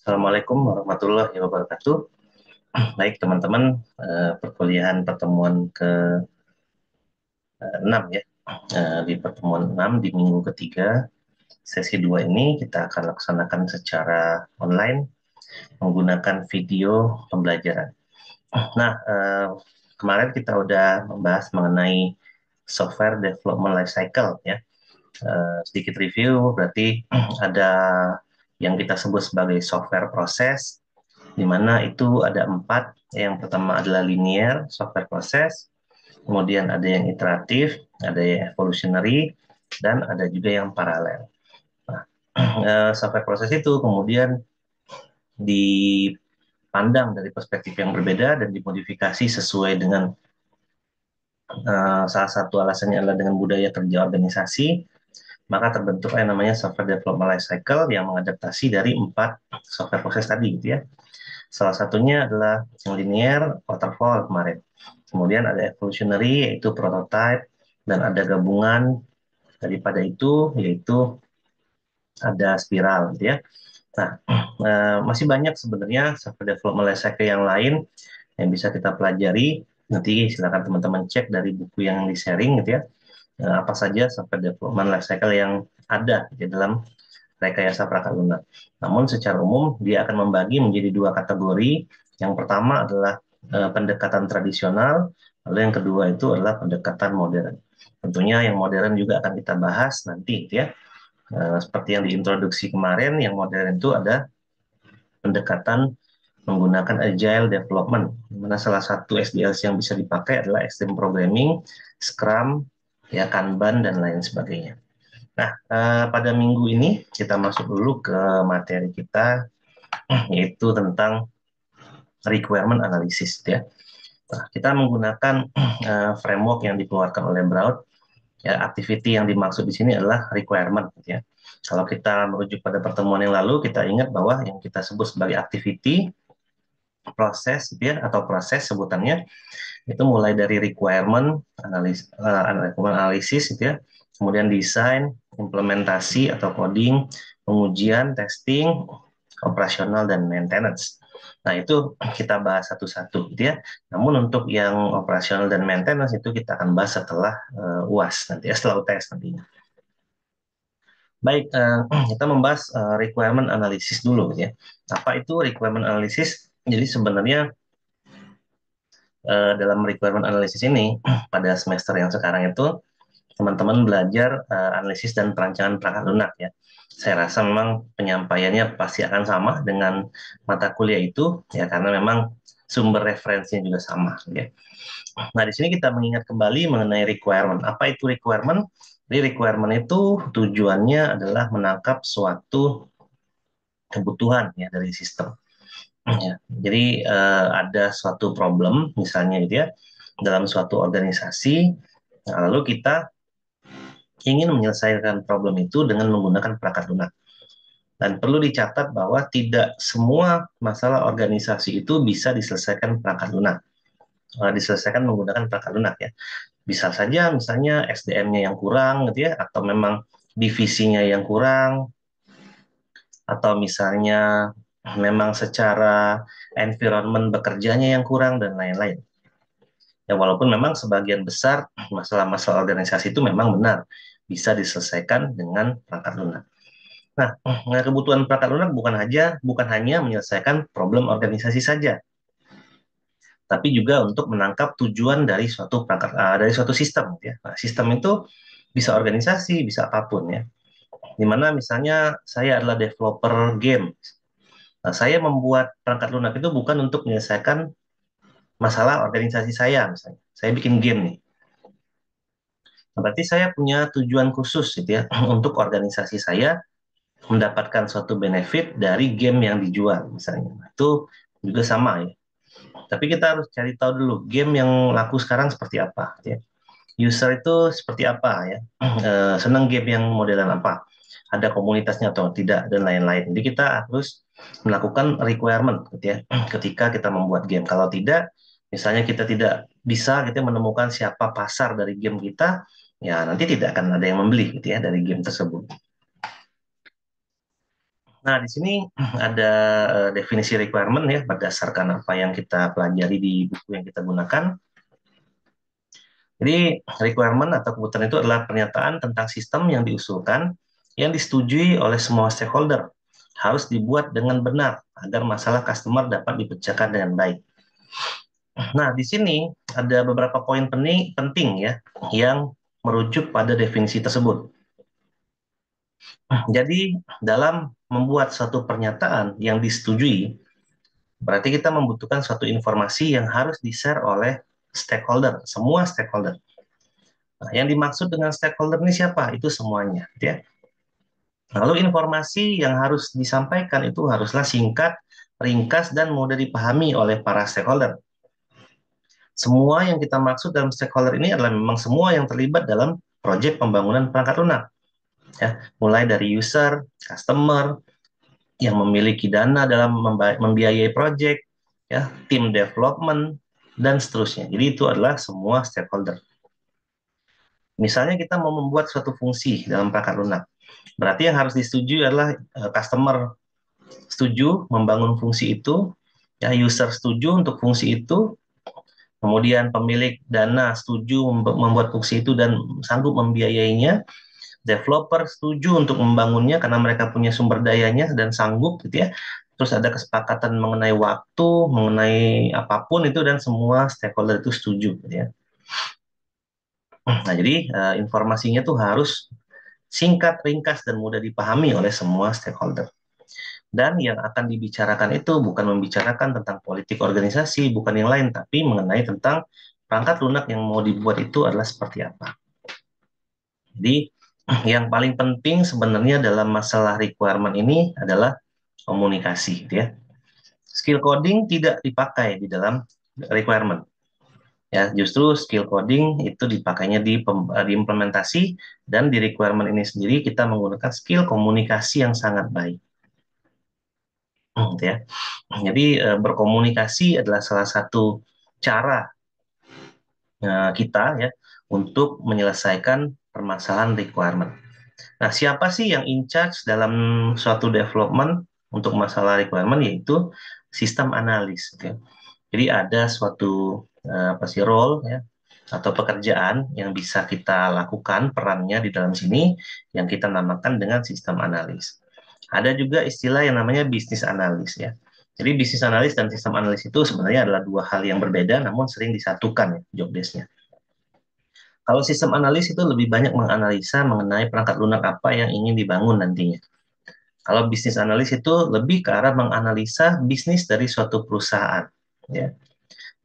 Assalamualaikum warahmatullahi wabarakatuh. Baik teman-teman, perkuliahan pertemuan ke-6 ya. Di pertemuan 6 di minggu ketiga, sesi 2 ini kita akan laksanakan secara online menggunakan video pembelajaran. Nah, kemarin kita udah membahas mengenai software development lifecycle ya. Sedikit review, berarti ada yang kita sebut sebagai software proses, di mana itu ada 4. Yang pertama adalah linear software proses, kemudian ada yang iteratif, ada yang evolutionary, dan ada juga yang paralel. Nah, software proses itu kemudian dipandang dari perspektif yang berbeda dan dimodifikasi sesuai dengan salah satu alasannya adalah dengan budaya kerja organisasi, maka terbentuk yang namanya software development life cycle yang mengadaptasi dari 4 software proses tadi gitu ya. Salah satunya adalah yang linear, waterfall kemarin. Kemudian ada evolutionary, yaitu prototype, dan ada gabungan daripada itu, yaitu ada spiral, gitu ya. Nah, masih banyak sebenarnya software development lifecycle yang lain yang bisa kita pelajari. Nanti silakan teman-teman cek dari buku yang di-sharing, gitu ya. Apa saja software development lifecycle yang ada di dalam rekayasa perangkat lunak. Namun secara umum dia akan membagi menjadi 2 kategori. Yang pertama adalah pendekatan tradisional, lalu yang kedua itu adalah pendekatan modern. Tentunya yang modern juga akan kita bahas nanti, ya. Seperti yang diintroduksi kemarin, yang modern itu ada pendekatan menggunakan agile development, di mana salah satu SDLC yang bisa dipakai adalah extreme programming, Scrum, ya Kanban dan lain sebagainya. Nah, pada minggu ini kita masuk dulu ke materi kita, yaitu tentang requirement analysis, ya. Nah, kita menggunakan framework yang dikeluarkan oleh Broad. Ya, activity yang dimaksud di sini adalah requirement, ya. Kalau kita merujuk pada pertemuan yang lalu, kita ingat bahwa yang kita sebut sebagai activity, proses, ya, atau proses sebutannya, itu mulai dari requirement, analisis, ya, kemudian desain, implementasi atau coding, pengujian, testing, operasional, dan maintenance. Nah, itu kita bahas satu-satu, gitu ya. Namun untuk yang operasional dan maintenance itu kita akan bahas setelah UAS nanti, setelah UTS nantinya. Baik, kita membahas requirement analysis dulu, gitu ya. Apa itu requirement analysis? Jadi sebenarnya dalam requirement analysis ini pada semester yang sekarang itu teman-teman belajar analisis dan perancangan perangkat lunak, ya. Saya rasa memang penyampaiannya pasti akan sama dengan mata kuliah itu, ya, karena memang sumber referensinya juga sama, ya. Nah, di sini kita mengingat kembali mengenai requirement. Apa itu requirement? Jadi requirement itu tujuannya adalah menangkap suatu kebutuhan, ya, dari sistem. Ya. Jadi ada suatu problem misalnya, gitu ya, dalam suatu organisasi. Nah, lalu kita ingin menyelesaikan problem itu dengan menggunakan perangkat lunak. Dan perlu dicatat bahwa tidak semua masalah organisasi itu bisa diselesaikan perangkat lunak. Diselesaikan menggunakan perangkat lunak, ya. Bisa saja misalnya SDM-nya yang kurang, gitu ya, atau memang divisinya yang kurang, atau misalnya memang secara environment bekerjanya yang kurang, dan lain-lain. Ya, walaupun memang sebagian besar masalah-masalah organisasi itu memang benar bisa diselesaikan dengan perangkat lunak. Nah, kebutuhan perangkat lunak bukan hanya menyelesaikan problem organisasi saja, tapi juga untuk menangkap tujuan dari suatu perangkat dari suatu sistem, ya. Nah, sistem itu bisa organisasi, bisa apapun, ya. Dimana misalnya saya adalah developer game. Nah, saya membuat perangkat lunak itu bukan untuk menyelesaikan masalah organisasi saya, misalnya. Saya bikin game nih. Nah, berarti saya punya tujuan khusus, gitu ya, untuk organisasi saya mendapatkan suatu benefit dari game yang dijual, misalnya. Nah, itu juga sama, ya. Tapi kita harus cari tahu dulu game yang laku sekarang seperti apa, ya. User itu seperti apa, ya. Senang game yang modelan apa, ada komunitasnya atau tidak, dan lain-lain. Jadi kita harus melakukan requirement, gitu ya, ketika kita membuat game. Kalau tidak, misalnya kita tidak bisa kita menemukan siapa pasar dari game kita, ya nanti tidak akan ada yang membeli, gitu ya, dari game tersebut. Nah, di sini ada definisi requirement ya, berdasarkan apa yang kita pelajari di buku yang kita gunakan. Jadi, requirement atau kebutuhan itu adalah pernyataan tentang sistem yang diusulkan, yang disetujui oleh semua stakeholder. Harus dibuat dengan benar, agar masalah customer dapat dipecahkan dengan baik. Nah, di sini ada beberapa poin penting ya, yang merujuk pada definisi tersebut. Jadi, dalam membuat suatu pernyataan yang disetujui, berarti kita membutuhkan suatu informasi yang harus di-share oleh stakeholder, semua stakeholder. Nah, yang dimaksud dengan stakeholder ini siapa? Itu semuanya, gitu ya. Lalu informasi yang harus disampaikan itu haruslah singkat, ringkas, dan mudah dipahami oleh para stakeholder. Semua yang kita maksud dalam stakeholder ini adalah memang semua yang terlibat dalam proyek pembangunan perangkat lunak, ya, mulai dari user, customer, yang memiliki dana dalam membiayai proyek, ya, tim development, dan seterusnya. Jadi itu adalah semua stakeholder. Misalnya kita mau membuat suatu fungsi dalam perangkat lunak, berarti yang harus disetujui adalah customer setuju membangun fungsi itu, ya, user setuju untuk fungsi itu, kemudian pemilik dana setuju membuat fungsi itu dan sanggup membiayainya, developer setuju untuk membangunnya karena mereka punya sumber dayanya dan sanggup, gitu ya. Terus ada kesepakatan mengenai waktu, mengenai apapun itu, dan semua stakeholder itu setuju, gitu ya. Nah, jadi informasinya tuh harus singkat, ringkas, dan mudah dipahami oleh semua stakeholder. Dan yang akan dibicarakan itu bukan membicarakan tentang politik organisasi, bukan yang lain, tapi mengenai tentang perangkat lunak yang mau dibuat itu adalah seperti apa. Jadi, yang paling penting sebenarnya dalam masalah requirement ini adalah komunikasi, gitu ya. Skill coding tidak dipakai di dalam requirement. Ya, justru skill coding itu dipakainya di implementasi, dan di requirement ini sendiri kita menggunakan skill komunikasi yang sangat baik. Gitu ya. Jadi berkomunikasi adalah salah satu cara kita ya untuk menyelesaikan permasalahan requirement. Nah, siapa sih yang in charge dalam suatu development untuk masalah requirement? Yaitu sistem analis. Gitu ya. Jadi ada suatu apa sih role ya atau pekerjaan yang bisa kita lakukan perannya di dalam sini yang kita namakan dengan sistem analis. Ada juga istilah yang namanya bisnis analis ya. Jadi bisnis analis dan sistem analis itu sebenarnya adalah dua hal yang berbeda namun sering disatukan ya job desk-nya. Kalau sistem analis itu lebih banyak menganalisa mengenai perangkat lunak apa yang ingin dibangun nantinya. Kalau bisnis analis itu lebih ke arah menganalisa bisnis dari suatu perusahaan. Ya.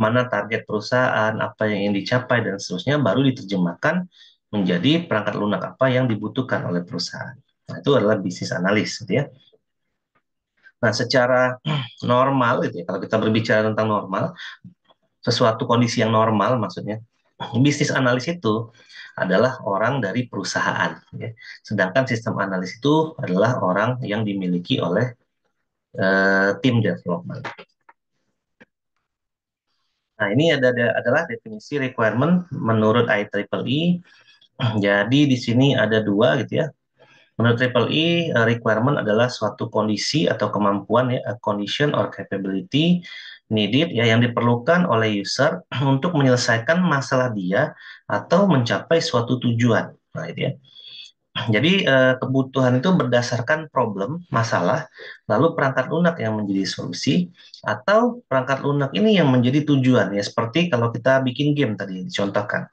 Mana target perusahaan, apa yang ingin dicapai, dan seterusnya, baru diterjemahkan menjadi perangkat lunak apa yang dibutuhkan oleh perusahaan. Nah, itu adalah bisnis analis, gitu ya. Nah, secara normal, gitu ya, kalau kita berbicara tentang normal, sesuatu kondisi yang normal maksudnya, bisnis analis itu adalah orang dari perusahaan. Ya. Sedangkan sistem analis itu adalah orang yang dimiliki oleh tim development. Nah, ini adalah definisi requirement menurut IEEE. Jadi di sini ada dua gitu ya. Menurut IEEE, requirement adalah suatu kondisi atau kemampuan ya, a condition or capability needed ya yang diperlukan oleh user untuk menyelesaikan masalah dia atau mencapai suatu tujuan. Nah, itu ya. Jadi kebutuhan itu berdasarkan problem, masalah, lalu perangkat lunak yang menjadi solusi, atau perangkat lunak ini yang menjadi tujuan. Ya seperti kalau kita bikin game tadi dicontohkan.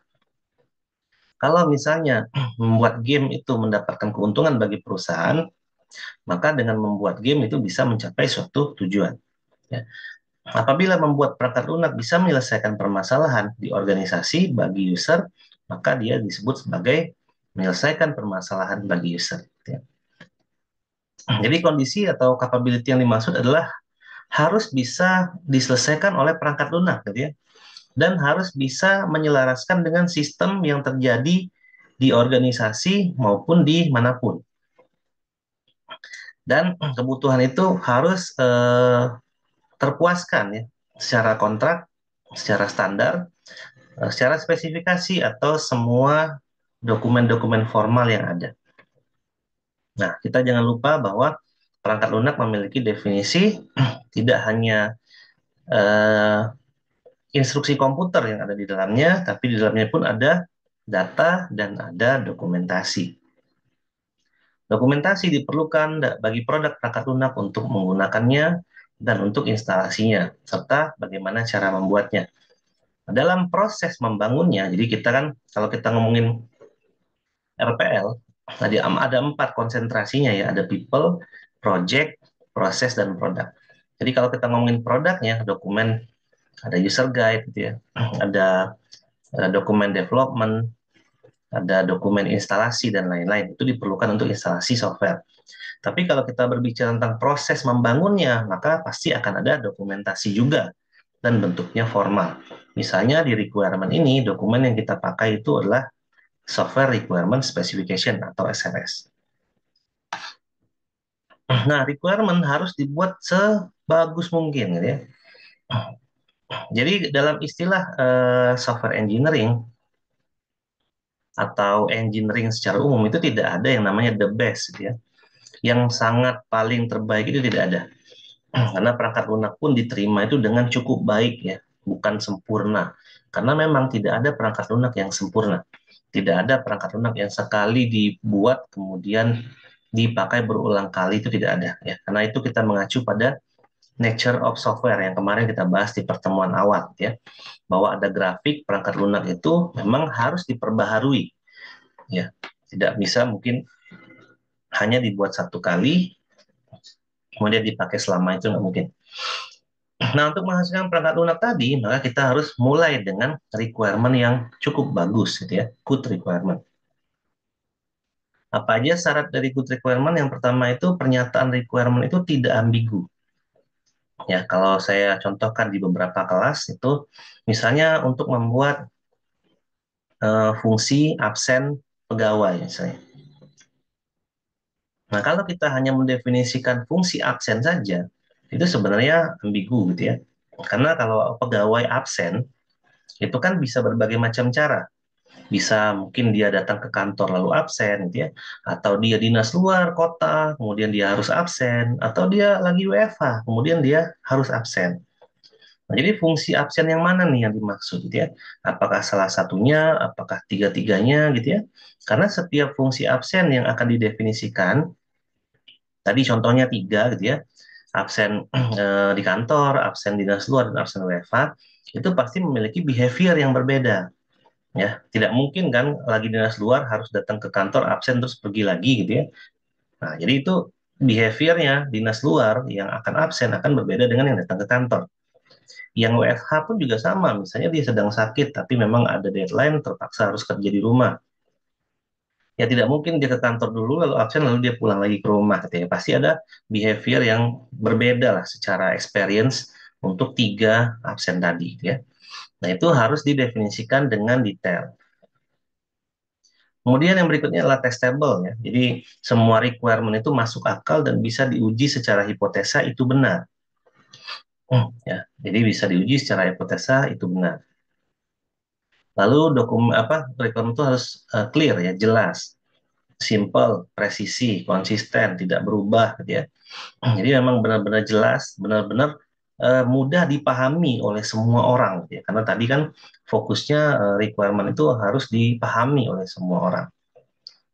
Kalau misalnya membuat game itu mendapatkan keuntungan bagi perusahaan, maka dengan membuat game itu bisa mencapai suatu tujuan. Ya. Apabila membuat perangkat lunak bisa menyelesaikan permasalahan di organisasi bagi user, maka dia disebut sebagai menyelesaikan permasalahan bagi user. Ya. Jadi kondisi atau capability yang dimaksud adalah harus bisa diselesaikan oleh perangkat lunak, gitu ya, dan harus bisa menyelaraskan dengan sistem yang terjadi di organisasi maupun di manapun. Dan kebutuhan itu harus terpuaskan ya, secara kontrak, secara standar, secara spesifikasi atau semua dokumen-dokumen formal yang ada. Nah, kita jangan lupa bahwa perangkat lunak memiliki definisi tidak hanya eh, instruksi komputer yang ada di dalamnya, tapi di dalamnya pun ada data dan ada dokumentasi. Dokumentasi diperlukan bagi produk perangkat lunak untuk menggunakannya dan untuk instalasinya, serta bagaimana cara membuatnya. Dalam proses membangunnya, jadi kita kan kalau kita ngomongin RPL, ada 4 konsentrasinya ya, ada people, project, proses, dan produk. Jadi kalau kita ngomongin produknya, dokumen, ada user guide gitu ya, ada dokumen development, ada dokumen instalasi, dan lain-lain. Itu diperlukan untuk instalasi software. Tapi kalau kita berbicara tentang proses membangunnya, maka pasti akan ada dokumentasi juga dan bentuknya formal. Misalnya di requirement ini, dokumen yang kita pakai itu adalah Software Requirement Specification atau SRS. Nah, requirement harus dibuat sebagus mungkin, gitu ya. Jadi dalam istilah software engineering atau engineering secara umum itu tidak ada yang namanya the best, gitu ya. Yang sangat paling terbaik itu tidak ada. Karena perangkat lunak pun diterima itu dengan cukup baik ya, bukan sempurna. Karena memang tidak ada perangkat lunak yang sempurna. Tidak ada perangkat lunak yang sekali dibuat kemudian dipakai berulang kali, itu tidak ada ya. Karena itu kita mengacu pada nature of software yang kemarin kita bahas di pertemuan awal ya, bahwa ada grafik perangkat lunak itu memang harus diperbaharui ya. Tidak bisa mungkin hanya dibuat satu kali kemudian dipakai selama itu, nggak mungkin. Nah, untuk menghasilkan perangkat lunak tadi, maka kita harus mulai dengan requirement yang cukup bagus, gitu ya, good requirement. Apa aja syarat dari good requirement? Yang pertama itu pernyataan requirement itu tidak ambigu. Ya, kalau saya contohkan di beberapa kelas itu, misalnya untuk membuat fungsi absen pegawai, misalnya. Nah, kalau kita hanya mendefinisikan fungsi absen saja, itu sebenarnya ambigu, gitu ya. Karena kalau pegawai absen, itu kan bisa berbagai macam cara. Bisa mungkin dia datang ke kantor lalu absen, gitu ya, atau dia dinas luar kota kemudian dia harus absen, atau dia lagi WFH kemudian dia harus absen. Nah, jadi fungsi absen yang mana nih yang dimaksud, gitu ya? Apakah salah satunya, apakah tiga-tiganya, gitu ya? Karena setiap fungsi absen yang akan didefinisikan tadi contohnya 3, gitu ya, absen di kantor, absen dinas luar, dan absen WFH, itu pasti memiliki behavior yang berbeda. Ya, tidak mungkin kan lagi dinas luar harus datang ke kantor absen terus pergi lagi, gitu ya. Nah, jadi itu behaviornya dinas luar yang akan absen akan berbeda dengan yang datang ke kantor. Yang WFH pun juga sama, misalnya dia sedang sakit tapi memang ada deadline terpaksa harus kerja di rumah. Ya tidak mungkin dia ke kantor dulu lalu absen lalu dia pulang lagi ke rumah, gitu ya. Pasti ada behavior yang berbeda lah secara experience untuk 3 absen tadi, gitu ya. Nah, itu harus didefinisikan dengan detail. Kemudian yang berikutnya adalah testable ya. Jadi semua requirement itu masuk akal dan bisa diuji secara hipotesa itu benar. Ya, jadi bisa diuji secara hipotesa itu benar. Lalu dokumen requirement itu harus clear ya, jelas, simple, presisi, konsisten, tidak berubah, gitu ya. Jadi memang benar-benar jelas, benar-benar mudah dipahami oleh semua orang, gitu ya. Karena tadi kan fokusnya requirement itu harus dipahami oleh semua orang.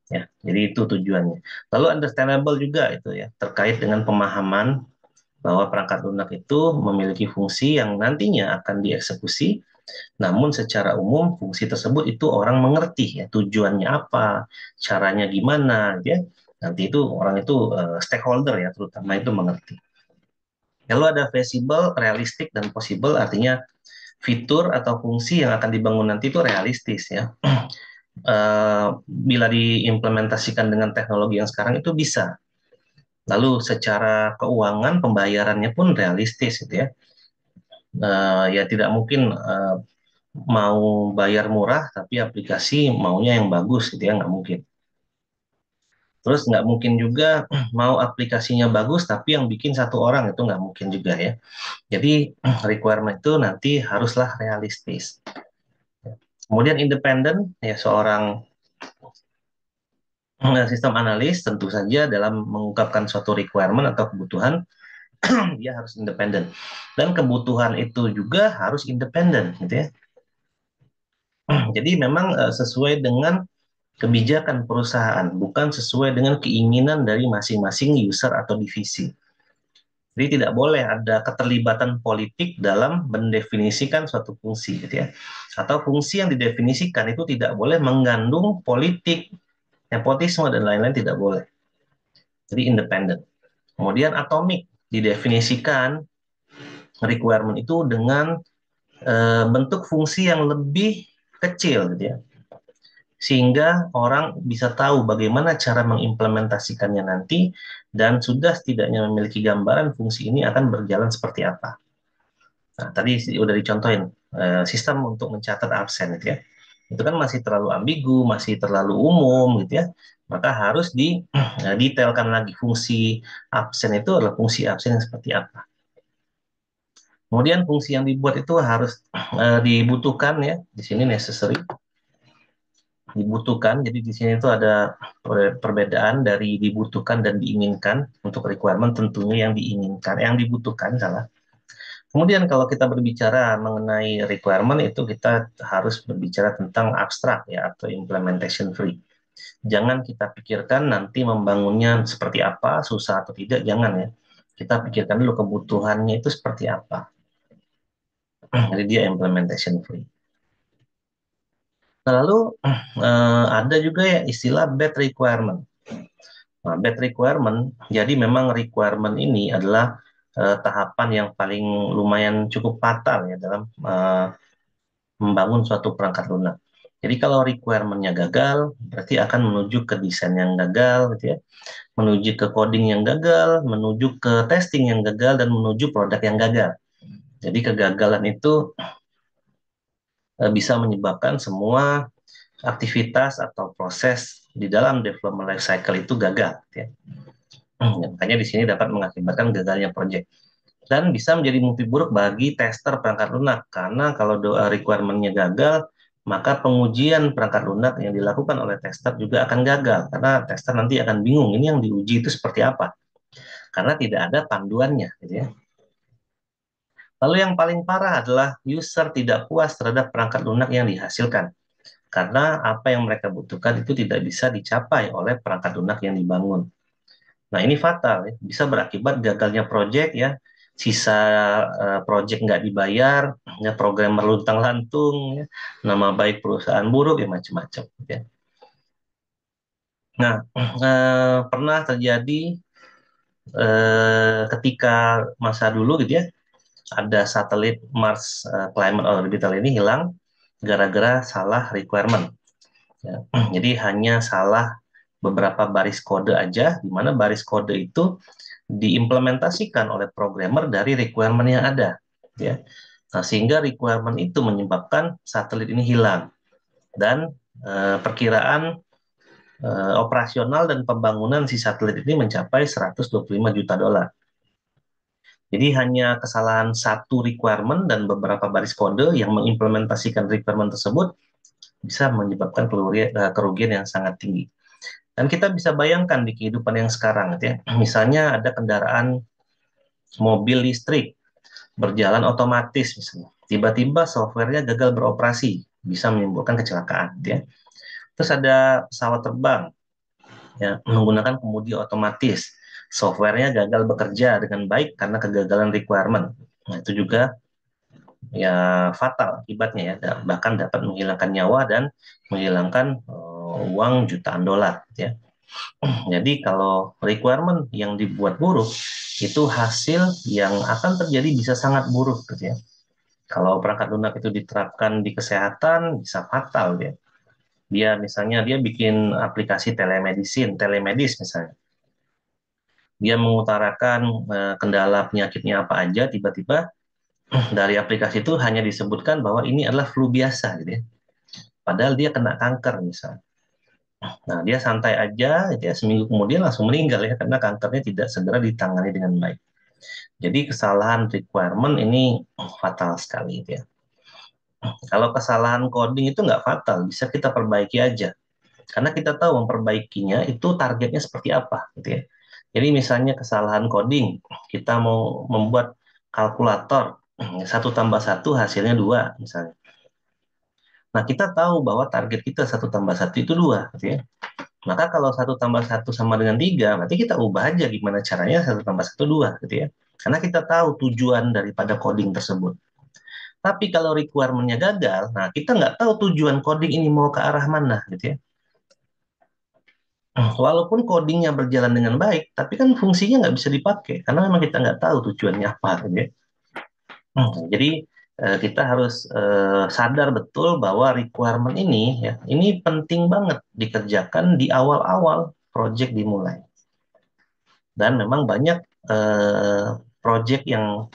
Ya, jadi itu tujuannya. Lalu understandable juga itu ya, terkait dengan pemahaman bahwa perangkat lunak itu memiliki fungsi yang nantinya akan dieksekusi, namun secara umum fungsi tersebut itu orang mengerti ya, tujuannya apa, caranya gimana, ya. Nanti itu orang itu stakeholder ya, terutama itu mengerti. Lalu ada feasible, realistic, dan possible, artinya fitur atau fungsi yang akan dibangun nanti itu realistis ya. Bila diimplementasikan dengan teknologi yang sekarang itu bisa. Lalu secara keuangan pembayarannya pun realistis, gitu ya. Ya tidak mungkin mau bayar murah tapi aplikasi maunya yang bagus, gitu ya, nggak mungkin. Terus nggak mungkin juga mau aplikasinya bagus tapi yang bikin satu orang, itu nggak mungkin juga ya. Jadi requirement itu nanti haruslah realistis. Kemudian independen ya, seorang Sistem analis tentu saja dalam mengungkapkan suatu requirement atau kebutuhan, dia harus independen. Dan kebutuhan itu juga harus independen, gitu ya. Jadi memang sesuai dengan kebijakan perusahaan, bukan sesuai dengan keinginan dari masing-masing user atau divisi. Jadi tidak boleh ada keterlibatan politik dalam mendefinisikan suatu fungsi, gitu ya. Atau fungsi yang didefinisikan itu tidak boleh mengandung politik, nepotisme dan lain-lain, tidak boleh. Jadi independen. Kemudian atomik, didefinisikan requirement itu dengan bentuk fungsi yang lebih kecil, gitu ya, sehingga orang bisa tahu bagaimana cara mengimplementasikannya nanti dan sudah setidaknya memiliki gambaran fungsi ini akan berjalan seperti apa. Nah, tadi udah dicontohin sistem untuk mencatat absen, gitu ya. Itu kan masih terlalu ambigu, masih terlalu umum, gitu ya. Maka harus didetailkan lagi fungsi absen itu adalah fungsi absen yang seperti apa. Kemudian fungsi yang dibuat itu harus dibutuhkan, ya. Di sini necessary, dibutuhkan. Jadi di sini itu ada perbedaan dari dibutuhkan dan diinginkan. Untuk requirement tentunya yang diinginkan, yang dibutuhkan salah. Kemudian kalau kita berbicara mengenai requirement itu kita harus berbicara tentang abstrak, ya, atau implementation free. Jangan kita pikirkan nanti membangunnya seperti apa, susah atau tidak, jangan, ya. Kita pikirkan dulu kebutuhannya itu seperti apa. Jadi dia implementation free. Lalu ada juga ya istilah bad requirement. Nah, bad requirement, jadi memang requirement ini adalah tahapan yang paling lumayan cukup fatal, ya, dalam membangun suatu perangkat lunak. Jadi kalau requirement-nya gagal, berarti akan menuju ke desain yang gagal, gitu ya, menuju ke coding yang gagal, menuju ke testing yang gagal, dan menuju produk yang gagal. Jadi kegagalan itu bisa menyebabkan semua aktivitas atau proses di dalam development life cycle itu gagal, gitu ya. Makanya di sini dapat mengakibatkan gagalnya proyek. Dan bisa menjadi mimpi buruk bagi tester perangkat lunak, karena kalau requirement-nya gagal, maka pengujian perangkat lunak yang dilakukan oleh tester juga akan gagal, karena tester nanti akan bingung ini yang diuji itu seperti apa, karena tidak ada panduannya, gitu ya. Lalu yang paling parah adalah user tidak puas terhadap perangkat lunak yang dihasilkan, karena apa yang mereka butuhkan itu tidak bisa dicapai oleh perangkat lunak yang dibangun. Nah, ini fatal, ya. Bisa berakibat gagalnya proyek, ya, sisa proyek nggak dibayar, ya, programmer luntang-lantung, ya, nama baik perusahaan buruk, ya, macam-macam, ya. Nah, pernah terjadi ketika masa dulu, gitu ya, ada satelit Mars Climate Orbital ini hilang gara-gara salah requirement. Ya. Jadi hanya salah beberapa baris kode aja, di mana baris kode itu diimplementasikan oleh programmer dari requirement yang ada, ya. Nah, sehingga requirement itu menyebabkan satelit ini hilang, dan perkiraan operasional dan pembangunan si satelit ini mencapai 125 juta dolar. Jadi hanya kesalahan satu requirement dan beberapa baris kode yang mengimplementasikan requirement tersebut bisa menyebabkan kerugian yang sangat tinggi. Dan kita bisa bayangkan di kehidupan yang sekarang, gitu ya. Misalnya ada kendaraan mobil listrik berjalan otomatis, misalnya. Tiba-tiba softwarenya gagal beroperasi, bisa menimbulkan kecelakaan, gitu ya. Terus ada pesawat terbang, ya, menggunakan kemudi otomatis, softwarenya gagal bekerja dengan baik karena kegagalan requirement. Nah, itu juga ya fatal akibatnya, ya, bahkan dapat menghilangkan nyawa dan menghilangkan uang jutaan dolar, ya. Jadi kalau requirement yang dibuat buruk, itu hasil yang akan terjadi bisa sangat buruk, gitu ya. Kalau perangkat lunak itu diterapkan di kesehatan, bisa fatal, ya. Dia misalnya dia bikin aplikasi telemedis misalnya. Dia mengutarakan kendala penyakitnya apa aja, tiba-tiba dari aplikasi itu hanya disebutkan bahwa ini adalah flu biasa, gitu ya. Padahal dia kena kanker misalnya. Nah, dia santai aja, gitu ya, seminggu kemudian langsung meninggal, ya, karena kankernya tidak segera ditangani dengan baik. Jadi kesalahan requirement ini fatal sekali, gitu ya. Kalau kesalahan coding itu nggak fatal, bisa kita perbaiki aja. Karena kita tahu memperbaikinya itu targetnya seperti apa, gitu ya. Jadi misalnya kesalahan coding, kita mau membuat kalkulator, satu tambah satu hasilnya dua, misalnya. Nah, kita tahu bahwa target kita satu tambah satu itu dua, gitu ya. Maka kalau satu tambah satu sama dengan tiga, berarti kita ubah aja gimana caranya satu tambah satu dua, gitu ya. Karena kita tahu tujuan daripada coding tersebut. Tapi kalau requirement-nya gagal, nah kita nggak tahu tujuan coding ini mau ke arah mana, gitu ya. Walaupun codingnya berjalan dengan baik, tapi kan fungsinya nggak bisa dipakai karena memang kita nggak tahu tujuannya apa, gitu ya. Jadi kita harus sadar betul bahwa requirement ini ya, ini penting banget dikerjakan di awal-awal project dimulai. Dan memang banyak project yang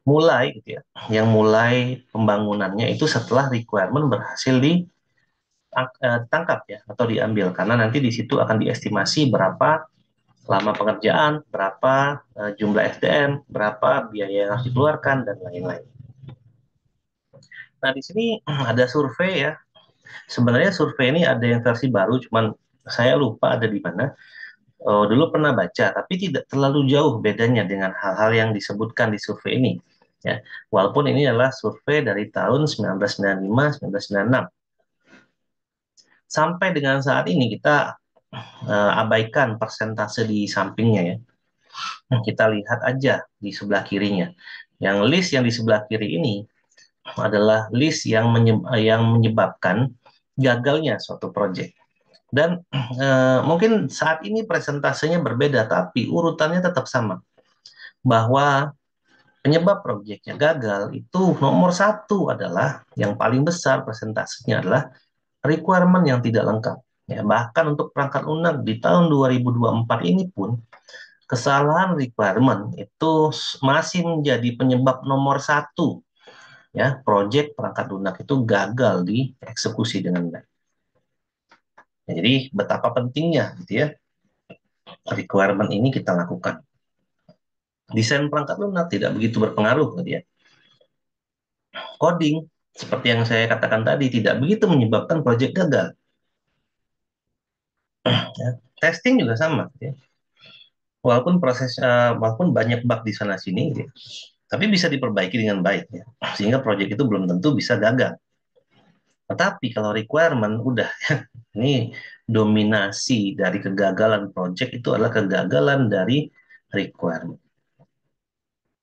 mulai gitu ya, yang mulai pembangunannya itu setelah requirement berhasil ditangkap ya atau diambil karena nanti di situ akan diestimasi berapa lama pengerjaan, berapa jumlah SDM, berapa biaya yang harus dikeluarkan dan lain-lain. Nah, di sini ada survei ya. Sebenarnya survei ini ada yang versi baru, cuman saya lupa ada di mana. Dulu pernah baca, tapi tidak terlalu jauh bedanya dengan hal-hal yang disebutkan di survei ini. Ya, walaupun ini adalah survei dari tahun 1995-1996. Sampai dengan saat ini kita abaikan persentase di sampingnya ya. Kita lihat aja di sebelah kirinya. Yang list yang di sebelah kiri ini adalah list yang menyebabkan gagalnya suatu proyek. Dan mungkin saat ini presentasenya berbeda, tapi urutannya tetap sama. Bahwa penyebab proyeknya gagal itu nomor satu adalah yang paling besar presentasenya adalah requirement yang tidak lengkap. Ya, bahkan untuk perangkat lunak di tahun 2024 ini pun kesalahan requirement itu masih menjadi penyebab nomor satu ya proyek perangkat lunak itu gagal dieksekusi dengan baik. Ya, jadi betapa pentingnya gitu ya requirement ini kita lakukan. Desain perangkat lunak tidak begitu berpengaruh gitu ya. Coding seperti yang saya katakan tadi tidak begitu menyebabkan proyek gagal. Ya. Testing juga sama gitu ya. Walaupun banyak bug di sana sini gitu ya. Tapi bisa diperbaiki dengan baik ya. Sehingga proyek itu belum tentu bisa gagal. Tetapi kalau requirement udah ini dominasi dari kegagalan project itu adalah kegagalan dari requirement.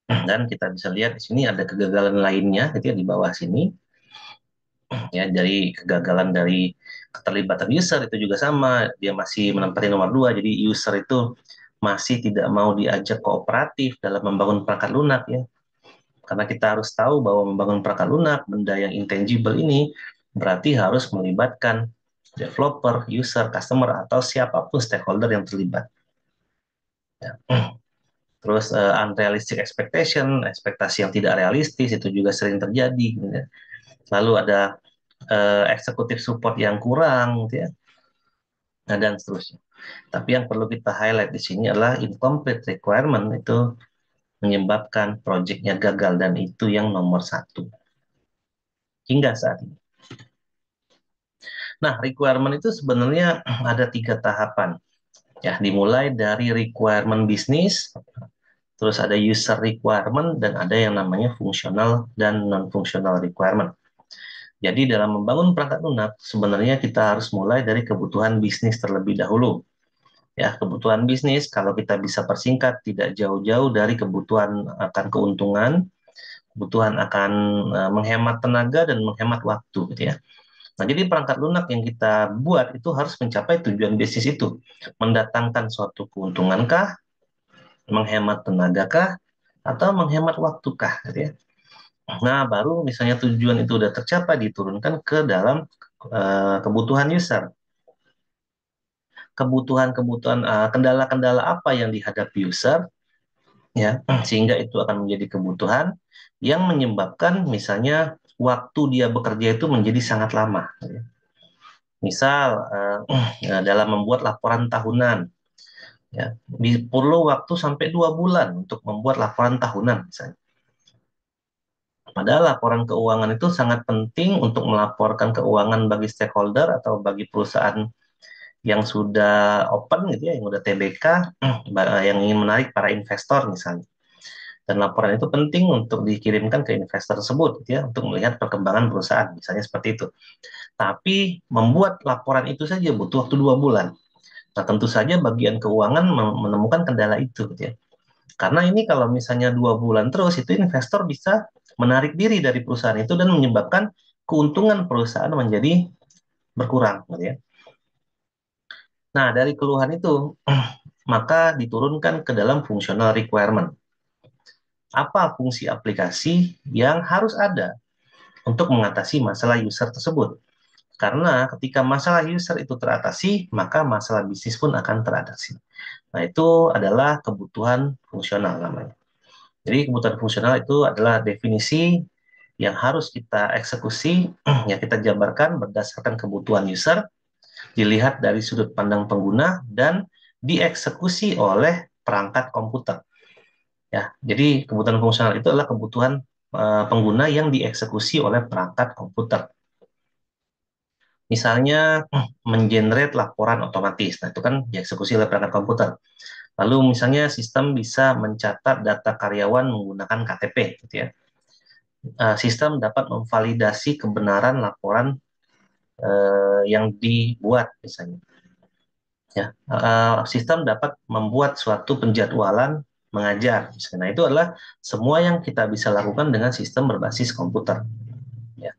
Dan kita bisa lihat di sini ada kegagalan lainnya gitu ya di bawah sini ya dari kegagalan dari keterlibatan user itu juga sama dia masih menempati nomor dua jadi user itu masih tidak mau diajak kooperatif dalam membangun perangkat lunak ya karena kita harus tahu bahwa membangun perangkat lunak benda yang intangible ini berarti harus melibatkan developer, user, customer atau siapapun stakeholder yang terlibat. Ya. Terus unrealistic expectation, ekspektasi yang tidak realistis itu juga sering terjadi. Gitu ya. Lalu ada eksekutif support yang kurang, gitu ya. Nah, dan seterusnya. Tapi yang perlu kita highlight di sini adalah incomplete requirement itu menyebabkan proyeknya gagal dan itu yang nomor satu hingga saat ini. Nah, requirement itu sebenarnya ada 3 tahapan. Ya, dimulai dari requirement bisnis, terus ada user requirement, dan ada yang namanya fungsional dan non-fungsional requirement. Jadi dalam membangun perangkat lunak, sebenarnya kita harus mulai dari kebutuhan bisnis terlebih dahulu. Ya, kebutuhan bisnis kalau kita bisa persingkat tidak jauh-jauh dari kebutuhan akan keuntungan, kebutuhan akan menghemat tenaga dan menghemat waktu gitu ya. Nah, jadi perangkat lunak yang kita buat itu harus mencapai tujuan bisnis itu. Mendatangkan suatu keuntungankah, menghemat tenagakah, atau menghemat waktukah gitu ya. Nah, baru misalnya tujuan itu udah tercapai diturunkan ke dalam kebutuhan user. Kebutuhan-kebutuhan kendala-kendala apa yang dihadapi user ya sehingga itu akan menjadi kebutuhan yang menyebabkan misalnya waktu dia bekerja itu menjadi sangat lama. Misal dalam membuat laporan tahunan ya perlu waktu sampai 2 bulan untuk membuat laporan tahunan misalnya. Padahal laporan keuangan itu sangat penting untuk melaporkan keuangan bagi stakeholder atau bagi perusahaan yang sudah open gitu ya, yang udah TBK, yang ingin menarik para investor misalnya. Dan laporan itu penting untuk dikirimkan ke investor tersebut gitu ya, untuk melihat perkembangan perusahaan, misalnya seperti itu. Tapi membuat laporan itu saja butuh waktu 2 bulan. Nah, tentu saja bagian keuangan menemukan kendala itu gitu ya. Karena ini kalau misalnya 2 bulan terus, itu investor bisa menarik diri dari perusahaan itu dan menyebabkan keuntungan perusahaan menjadi berkurang gitu ya. Nah, dari keluhan itu, maka diturunkan ke dalam functional requirement. Apa fungsi aplikasi yang harus ada untuk mengatasi masalah user tersebut? Karena ketika masalah user itu teratasi, maka masalah bisnis pun akan teratasi. Nah, itu adalah kebutuhan fungsional namanya. Jadi kebutuhan fungsional itu adalah definisi yang harus kita eksekusi, yang kita jabarkan berdasarkan kebutuhan user, dilihat dari sudut pandang pengguna, dan dieksekusi oleh perangkat komputer. Ya, jadi kebutuhan fungsional itu adalah kebutuhan pengguna yang dieksekusi oleh perangkat komputer. Misalnya mengenerate laporan otomatis, nah itu kan dieksekusi oleh perangkat komputer. Lalu misalnya sistem bisa mencatat data karyawan menggunakan KTP, gitu ya. Sistem dapat memvalidasi kebenaran laporan yang dibuat, misalnya. Ya, sistem dapat membuat suatu penjadwalan mengajar, misalnya. Nah, itu adalah semua yang kita bisa lakukan dengan sistem berbasis komputer. Ya.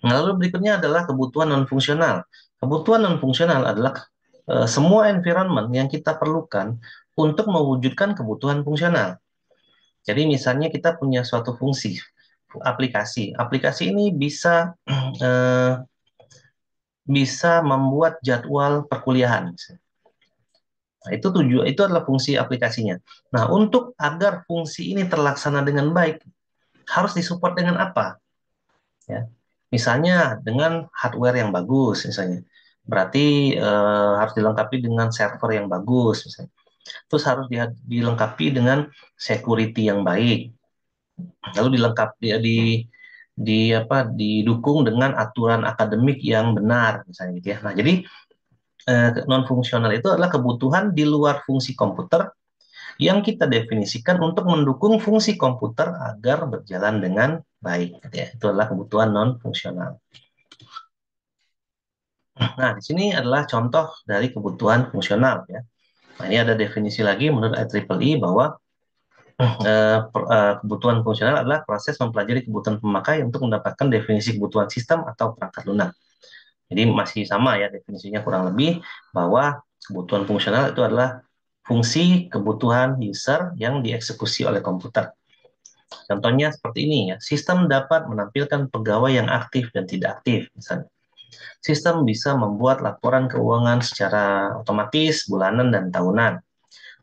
Nah, lalu berikutnya adalah kebutuhan non-fungsional. Kebutuhan non-fungsional adalah semua environment yang kita perlukan untuk mewujudkan kebutuhan fungsional. Jadi misalnya kita punya suatu fungsi aplikasi. Aplikasi ini bisa eh, bisa membuat jadwal perkuliahan. Nah, itu adalah fungsi aplikasinya. Nah, untuk agar fungsi ini terlaksana dengan baik, harus disupport dengan apa? Ya. Misalnya dengan hardware yang bagus, misalnya. Berarti harus dilengkapi dengan server yang bagus, misalnya. Terus harus dilengkapi dengan security yang baik. Lalu dilengkapi didukung dengan aturan akademik yang benar, misalnya gitu ya. Nah, jadi non fungsional itu adalah kebutuhan di luar fungsi komputer yang kita definisikan untuk mendukung fungsi komputer agar berjalan dengan baik, gitu ya. Itu adalah kebutuhan non fungsional. Nah, di sini adalah contoh dari kebutuhan fungsional ya. Nah, ini ada definisi lagi menurut IEEE bahwa kebutuhan fungsional adalah proses mempelajari kebutuhan pemakai untuk mendapatkan definisi kebutuhan sistem atau perangkat lunak. Jadi masih sama ya definisinya kurang lebih, bahwa kebutuhan fungsional itu adalah fungsi kebutuhan user yang dieksekusi oleh komputer. Contohnya seperti ini ya, sistem dapat menampilkan pegawai yang aktif dan tidak aktif misalnya. Sistem bisa membuat laporan keuangan secara otomatis, bulanan, dan tahunan.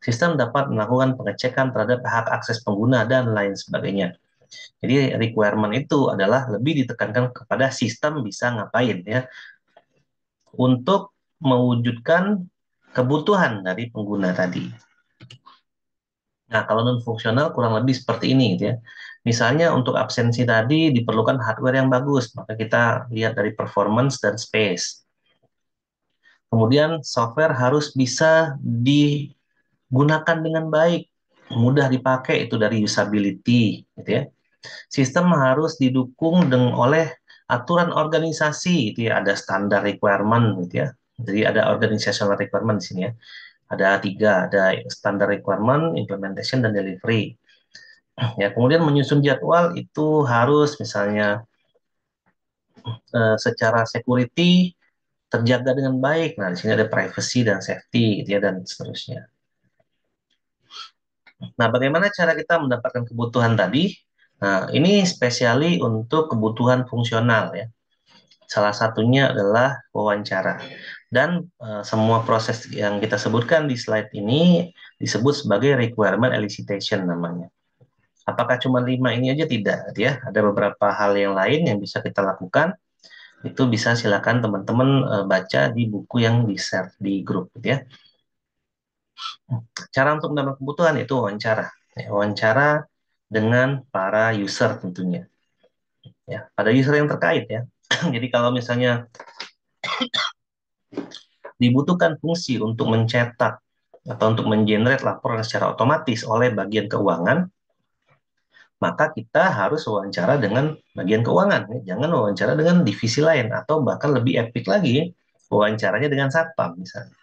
Sistem dapat melakukan pengecekan terhadap hak akses pengguna dan lain sebagainya. Jadi requirement itu adalah lebih ditekankan kepada sistem bisa ngapain ya, untuk mewujudkan kebutuhan dari pengguna tadi. Nah, kalau non fungsional kurang lebih seperti ini gitu ya. Misalnya untuk absensi tadi diperlukan hardware yang bagus, maka kita lihat dari performance dan space. Kemudian software harus bisa digunakan dengan baik, mudah dipakai, itu dari usability gitu ya. Sistem harus didukung oleh aturan organisasi, itu ya, ada standar requirement gitu ya. Jadi ada organizational requirement di sini ya. Ada 3, ada standar requirement, implementation, dan delivery. Ya, kemudian menyusun jadwal itu harus misalnya secara security terjaga dengan baik. Nah, di sini ada privacy dan safety gitu ya, dan seterusnya. Nah, bagaimana cara kita mendapatkan kebutuhan tadi? Nah, ini spesiali untuk kebutuhan fungsional ya. Salah satunya adalah wawancara. Dan semua proses yang kita sebutkan di slide ini disebut sebagai requirement elicitation namanya. Apakah cuma 5 ini aja? Tidak, gitu ya. Ada beberapa hal yang lain yang bisa kita lakukan. Itu bisa silakan teman-teman baca di buku yang di-share di grup, gitu ya. Cara untuk mendapatkan kebutuhan itu wawancara. Ya, wawancara dengan para user tentunya, ya, pada user yang terkait ya. Jadi kalau misalnya dibutuhkan fungsi untuk mencetak atau untuk mengenerate laporan secara otomatis oleh bagian keuangan, maka kita harus wawancara dengan bagian keuangan, ya. Jangan wawancara dengan divisi lain, atau bahkan lebih epic lagi, wawancaranya dengan satpam misalnya.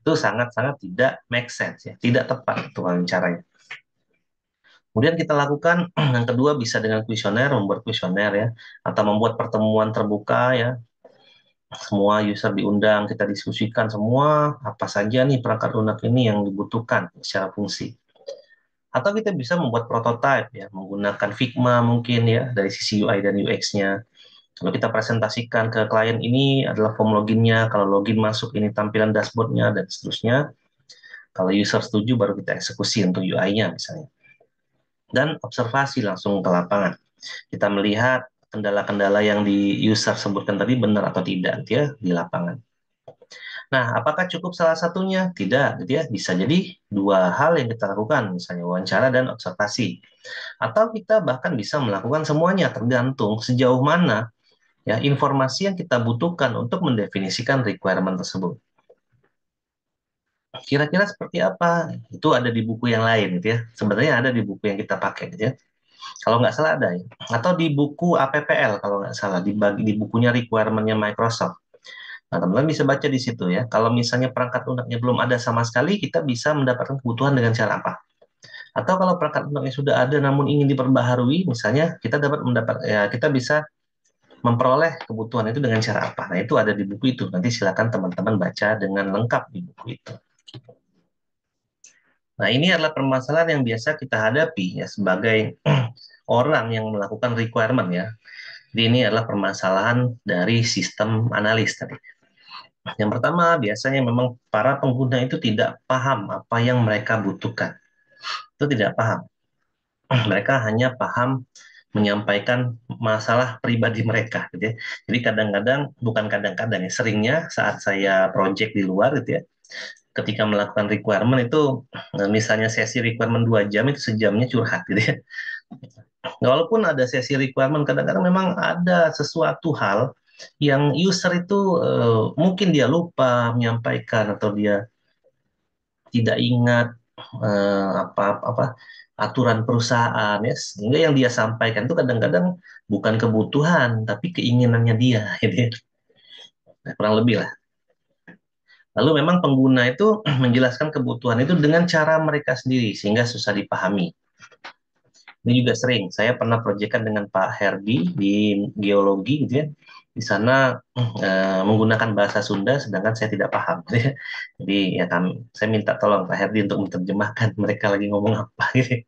Itu sangat-sangat tidak make sense ya, tidak tepat itu wawancaranya. Kemudian kita lakukan yang kedua bisa dengan kuesioner, membuat kuesioner ya, atau membuat pertemuan terbuka ya. Semua user diundang, kita diskusikan semua apa saja nih perangkat lunak ini yang dibutuhkan secara fungsi. Atau kita bisa membuat prototype ya, menggunakan Figma mungkin ya dari sisi UI dan UX-nya. Kalau kita presentasikan ke klien, ini adalah form loginnya, kalau login masuk ini tampilan dashboardnya dan seterusnya. Kalau user setuju baru kita eksekusi untuk UI-nya misalnya. Dan observasi langsung ke lapangan. Kita melihat kendala-kendala yang di user sebutkan tadi benar atau tidak gitu ya di lapangan. Nah, apakah cukup salah satunya? Tidak, gitu ya. Bisa jadi dua hal yang kita lakukan, misalnya wawancara dan observasi. Atau kita bahkan bisa melakukan semuanya, tergantung sejauh mana ya informasi yang kita butuhkan untuk mendefinisikan requirement tersebut. Kira-kira seperti apa? Itu ada di buku yang lain, gitu ya. Sebenarnya ada di buku yang kita pakai, gitu ya. Kalau nggak salah ada ya. Atau di buku APPL kalau nggak salah, di bukunya requirement-nya Microsoft. Nah, teman-teman bisa baca di situ ya. Kalau misalnya perangkat lunaknya belum ada sama sekali, kita bisa mendapatkan kebutuhan dengan cara apa? Atau kalau perangkat lunaknya sudah ada namun ingin diperbaharui, misalnya kita bisa memperoleh kebutuhan itu dengan cara apa? Nah, itu ada di buku itu. Nanti silakan teman-teman baca dengan lengkap di buku itu. Nah, ini adalah permasalahan yang biasa kita hadapi ya sebagai orang yang melakukan requirement ya. Jadi ini adalah permasalahan dari sistem analis tadi. Yang pertama, biasanya memang para pengguna itu tidak paham apa yang mereka butuhkan. Itu tidak paham. Mereka hanya paham menyampaikan masalah pribadi mereka, gitu ya. Jadi kadang-kadang, bukan kadang-kadang ya, seringnya saat saya project di luar, gitu ya, ketika melakukan requirement itu, misalnya sesi requirement 2 jam, itu sejamnya curhat, gitu ya. Walaupun ada sesi requirement, kadang-kadang memang ada sesuatu hal yang user itu mungkin dia lupa menyampaikan atau dia tidak ingat apa aturan perusahaan ya, sehingga yang dia sampaikan itu kadang-kadang bukan kebutuhan tapi keinginannya dia gitu ya. Nah, kurang lebih lah. Lalu memang pengguna itu menjelaskan kebutuhan itu dengan cara mereka sendiri sehingga susah dipahami. Ini juga sering saya pernah proyekkan dengan Pak Herdi di geologi gitu ya. Di sana menggunakan bahasa Sunda sedangkan saya tidak paham. Jadi ya kan saya minta tolong Pak Herdi untuk menerjemahkan mereka lagi ngomong apa gitu.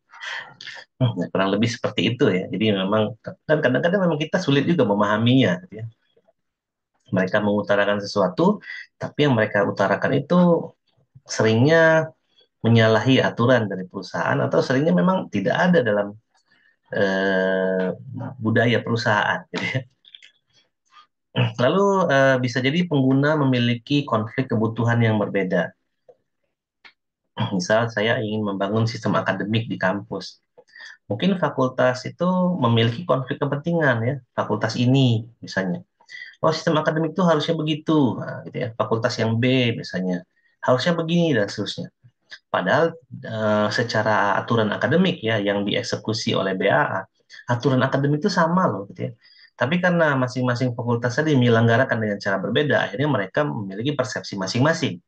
Nah, kurang lebih seperti itu ya. Jadi memang kan kadang-kadang memang kita sulit juga memahaminya gitu ya. Mereka mengutarakan sesuatu tapi yang mereka utarakan itu seringnya menyalahi aturan dari perusahaan atau seringnya memang tidak ada dalam eh, budaya perusahaan gitu ya. Lalu bisa jadi pengguna memiliki konflik kebutuhan yang berbeda. Misal saya ingin membangun sistem akademik di kampus. Mungkin fakultas itu memiliki konflik kepentingan ya, fakultas ini misalnya. Oh, sistem akademik itu harusnya begitu, nah, gitu ya. Fakultas yang B misalnya harusnya begini dan seterusnya. Padahal secara aturan akademik ya yang dieksekusi oleh BAA, aturan akademik itu sama loh gitu ya. Tapi karena masing-masing fakultas tadi menyelenggarakan dengan cara berbeda, akhirnya mereka memiliki persepsi masing-masing.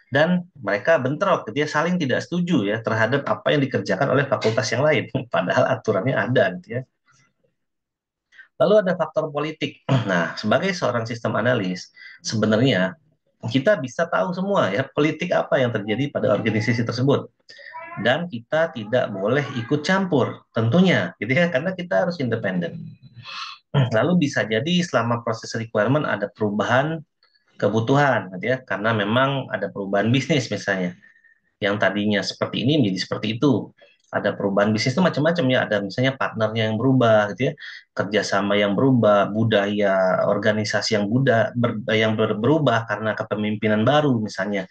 Dan mereka bentrok, gitu ya, saling tidak setuju ya terhadap apa yang dikerjakan oleh fakultas yang lain. Padahal aturannya ada gitu ya. Lalu ada faktor politik. Nah, sebagai seorang sistem analis, sebenarnya kita bisa tahu semua ya politik apa yang terjadi pada organisasi tersebut dan kita tidak boleh ikut campur tentunya gitu ya karena kita harus independen. Lalu bisa jadi selama proses requirement ada perubahan kebutuhan gitu ya karena memang ada perubahan bisnis misalnya yang tadinya seperti ini menjadi seperti itu. Ada perubahan bisnis itu macam-macam ya. Ada misalnya partnernya yang berubah, gitu ya, kerjasama yang berubah, budaya organisasi yang berubah karena kepemimpinan baru misalnya.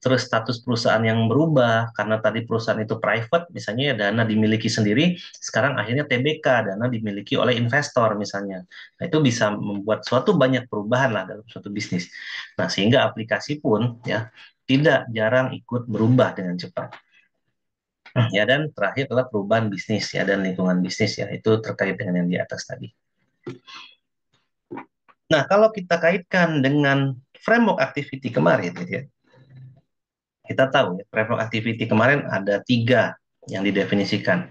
terus status perusahaan yang berubah, karena tadi perusahaan itu private, misalnya ya dana dimiliki sendiri, sekarang akhirnya TBK, dana dimiliki oleh investor misalnya. Nah, itu bisa membuat suatu banyak perubahan lah dalam suatu bisnis. Nah, sehingga aplikasi pun ya tidak jarang ikut berubah dengan cepat. Ya, dan terakhir adalah perubahan bisnis ya dan lingkungan bisnis ya, itu terkait dengan yang di atas tadi. Nah, kalau kita kaitkan dengan framework activity kemarin, gitu ya, kita tahu ya, framework activity kemarin ada 3 yang didefinisikan.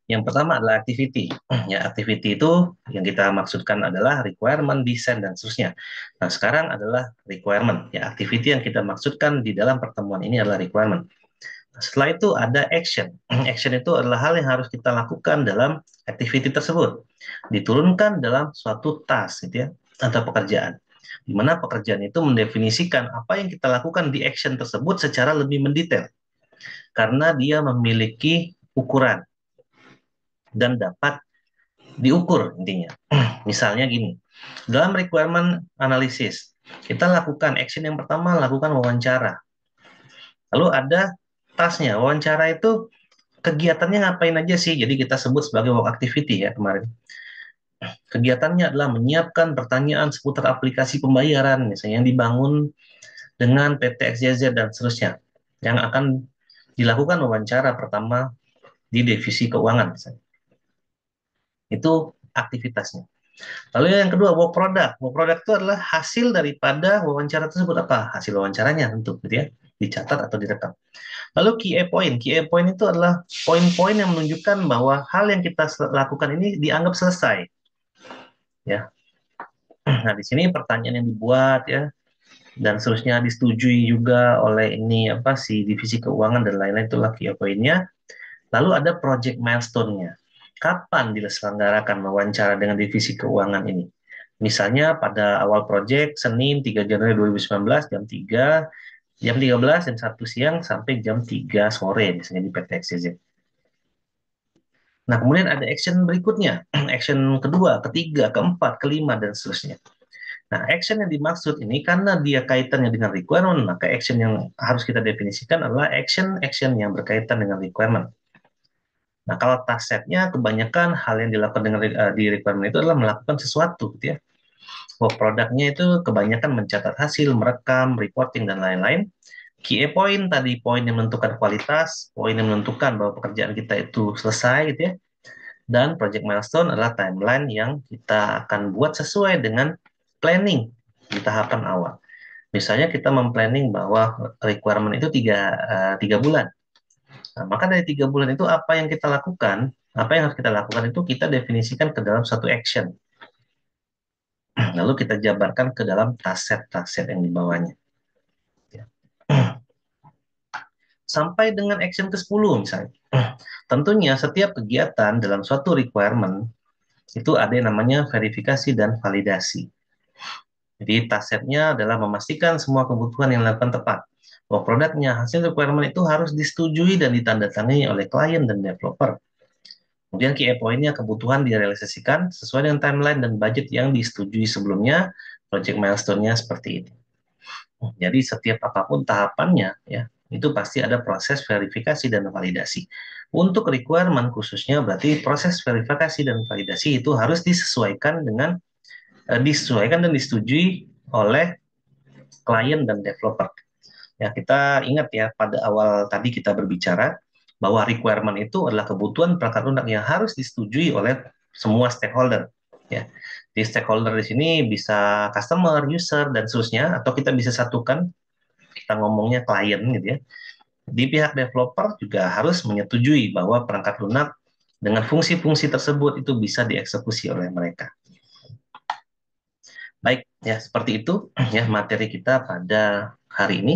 Yang pertama adalah activity. Ya, activity itu yang kita maksudkan adalah requirement, design, dan seterusnya. Nah, sekarang adalah requirement. Ya, activity yang kita maksudkan di dalam pertemuan ini adalah requirement. Setelah itu ada action. Action itu adalah hal yang harus kita lakukan dalam activity tersebut. Diturunkan dalam suatu task, gitu ya, atau pekerjaan. Di mana pekerjaan itu mendefinisikan apa yang kita lakukan di action tersebut secara lebih mendetail. Karena dia memiliki ukuran dan dapat diukur intinya. Misalnya gini, dalam requirement analysis, kita lakukan action yang pertama, lakukan wawancara. Lalu ada tasknya, wawancara itu kegiatannya ngapain aja sih? Jadi kita sebut sebagai work activity ya kemarin. Kegiatannya adalah menyiapkan pertanyaan seputar aplikasi pembayaran, misalnya yang dibangun dengan PT XYZ dan seterusnya, yang akan dilakukan wawancara pertama di divisi keuangan. Misalnya. Itu aktivitasnya. Lalu yang kedua, work product. Work product itu adalah hasil daripada wawancara tersebut. Apa? Hasil wawancaranya tentu, gitu ya. Dicatat atau direkam. Lalu key point. Key point itu adalah poin-poin yang menunjukkan bahwa hal yang kita lakukan ini dianggap selesai. Ya. Nah, di sini pertanyaan yang dibuat ya dan seterusnya disetujui juga oleh ini apa si divisi keuangan dan lain-lain itulah key point-nya. Lalu ada project milestone-nya. Kapan diselenggarakan wawancara dengan divisi keuangan ini? Misalnya pada awal proyek Senin 3 Januari 2019 jam 13 jam 1 siang sampai jam 3 sore misalnya di PT XYZ. Nah, kemudian ada action berikutnya, action kedua, ketiga, keempat, kelima, dan seterusnya. Nah, action yang dimaksud ini karena dia kaitannya dengan requirement, maka action yang harus kita definisikan adalah action-action yang berkaitan dengan requirement. Nah, kalau task set-nya kebanyakan hal yang dilakukan dengan di requirement itu adalah melakukan sesuatu, gitu ya. Work product-nya itu kebanyakan mencatat hasil, merekam, reporting, dan lain-lain. Key point tadi poin yang menentukan kualitas, poin yang menentukan bahwa pekerjaan kita itu selesai, gitu ya. Dan project milestone adalah timeline yang kita akan buat sesuai dengan planning di tahapan awal. Misalnya kita memplanning bahwa requirement itu 3 bulan. Nah, maka dari 3 bulan itu apa yang kita lakukan, apa yang harus kita lakukan itu kita definisikan ke dalam satu action. Lalu kita jabarkan ke dalam task set yang di bawahnya. Ya. Sampai dengan action ke-10 misalnya. Tentunya setiap kegiatan dalam suatu requirement itu ada yang namanya verifikasi dan validasi. Jadi task set-nya adalah memastikan semua kebutuhan yang dilakukan tepat. Bahwa produknya, hasil requirement itu harus disetujui dan ditandatangani oleh klien dan developer. Kemudian key point-nya kebutuhan direalisasikan sesuai dengan timeline dan budget yang disetujui sebelumnya, project milestone-nya seperti ini. Jadi setiap apapun tahapannya, ya itu pasti ada proses verifikasi dan validasi. Untuk requirement khususnya berarti proses verifikasi dan validasi itu harus disesuaikan dan disetujui oleh klien dan developer. Ya, kita ingat ya pada awal tadi kita berbicara bahwa requirement itu adalah kebutuhan perangkat lunak yang harus disetujui oleh semua stakeholder. Ya, di stakeholder di sini bisa customer, user dan seterusnya, atau kita bisa satukan kita ngomongnya klien gitu ya. Di pihak developer juga harus menyetujui bahwa perangkat lunak dengan fungsi-fungsi tersebut itu bisa dieksekusi oleh mereka. Baik, ya seperti itu ya materi kita pada hari ini.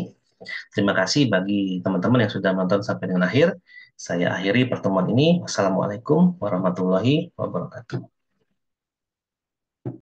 Terima kasih bagi teman-teman yang sudah menonton sampai dengan akhir. Saya akhiri pertemuan ini. Wassalamualaikum warahmatullahi wabarakatuh.